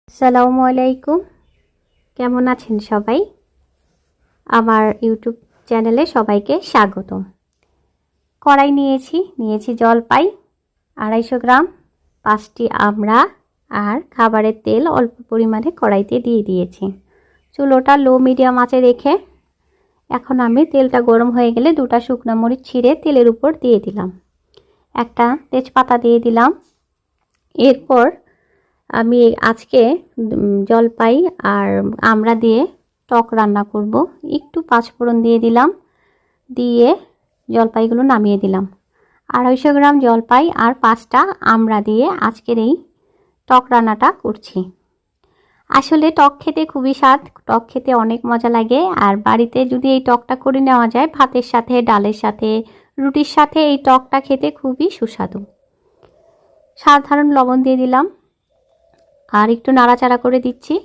আসসালামু আলাইকুম। কেমন আছেন সবাই? আমার ইউটিউব চ্যানেলে সবাইকে স্বাগতম। কড়াই নিয়েছি জলপাই 250 গ্রাম, 5টি আমড়া আর খাবারের তেল অল্প পরিমাণে কড়াইতে দিয়ে দিয়েছি। চুলোটা লো মিডিয়াম আঁচে রেখে এখন আমি তেলটা গরম হয়ে গেলে 2টা শুকনো মরিচ ছিঁড়ে তেলের উপর দিয়ে দিলাম। একটা তেজপাতা দিয়ে দিলাম। এরপর আমি আজকে জলপাই আর আমড়া দিয়ে টক রান্না করব। একটু পাঁচফোড়ন দিয়ে দিলাম, দিয়ে জলপাইগুলো নামিয়ে দিলাম। 250 গ্রাম জলপাই আর 5টা আমড়া দিয়ে আজকের এই টক রান্নাটা করছি। আসলে টক খেতে খুবই স্বাদ, টক খেতে অনেক মজা লাগে। আর বাড়িতে যদি এই টকটা করে নেওয়া যায় ভাতের সাথে, ডালের সাথে, রুটির সাথে এই টকটা খেতে খুবই সুস্বাদু। সাধারণ লবণ দিয়ে দিলাম আর একটু নাড়াচাড়া করে দিচ্ছি।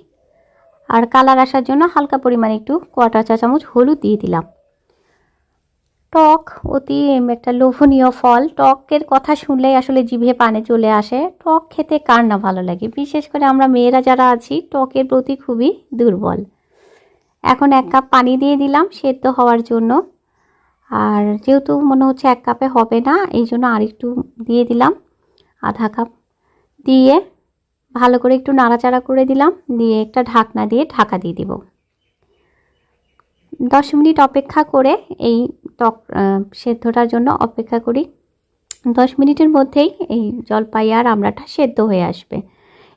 আর কালার আসার জন্য হালকা পরিমাণে একটু 1/4 চা চামচ হলুদ দিয়ে দিলাম। টক অতি একটা লোভনীয় ফল। টকের কথা শুনলেই আসলে জিভে পানি চলে আসে। টক খেতে কার না ভালো লাগে, বিশেষ করে আমরা মেয়েরা যারা আছি টকের প্রতি খুবই দুর্বল। এখন 1 কাপ পানি দিয়ে দিলাম সেদ্ধ হওয়ার জন্য। আর যেহেতু মনে হচ্ছে 1 কাপে হবে না, এই জন্য আরেকটু দিয়ে দিলাম, আধা কাপ দিয়ে ভালো করে একটু নাড়াচাড়া করে দিলাম। দিয়ে একটা ঢাকনা দিয়ে ঢাকা দিয়ে দিব। 10 মিনিট অপেক্ষা করে এই টক সেদ্ধটার জন্য অপেক্ষা করি। 10 মিনিটের মধ্যেই এই জলপাই আর আমড়াটা সেদ্ধ হয়ে আসবে।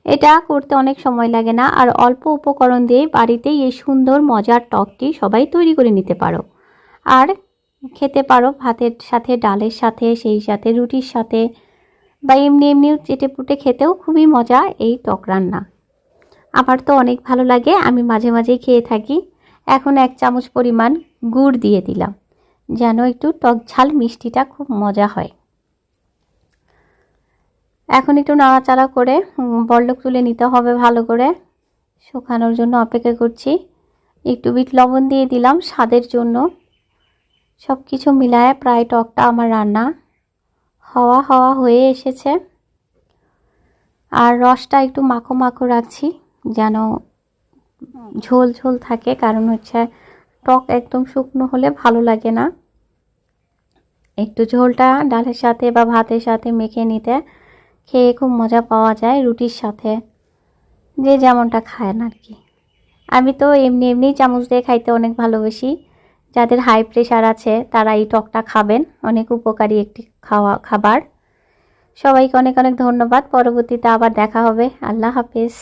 এটা করতে অনেক সময় লাগে না, আর অল্প উপকরণ দিয়ে বাড়িতেই এই সুন্দর মজার টকটি সবাই তৈরি করে নিতে পারো। আর খেতে পারো ভাতের সাথে, ডালের সাথে, সেই সাথে রুটির সাথে, বা এমনি চেটে পুটে খেতেও খুবই মজা এই টক রান্না। আমার তো অনেক ভালো লাগে, আমি মাঝে মাঝেই খেয়ে থাকি। এখন 1 চামচ পরিমাণ গুড় দিয়ে দিলাম, যেন একটু টক ঝাল মিষ্টিটা খুব মজা হয়। এখন একটু নাড়াচাড়া করে বড়লোক তুলে নিতে হবে ভালো করে। শুকানোর জন্য অপেক্ষা করছি। একটু বিট লবণ দিয়ে দিলাম স্বাদের জন্য। সব কিছু মিলায় প্রায় টকটা আমার রান্না হওয়া হয়ে এসেছে। আর রসটা একটু মাখো মাখো রাখছি, যেন ঝোল ঝোল থাকে, কারণ হচ্ছে টক একদম শুকনো হলে ভালো লাগে না। একটু ঝোলটা ডালের সাথে বা ভাতের সাথে মেখে নিতে খেয়ে খুব মজা পাওয়া যায়, রুটির সাথে, যে যেমনটা খায় না আর কি। আমি তো এমনি চামচ দিয়ে খাইতে অনেক ভালোবাসি। যাদের হাই প্রেশার আছে তারা এই টকটা খাবেন, অনেক উপকারী একটি খাবার। সবাইকে অনেক অনেক ধন্যবাদ। পরবর্তীতে আবার দেখা হবে। আল্লাহ হাফেজ।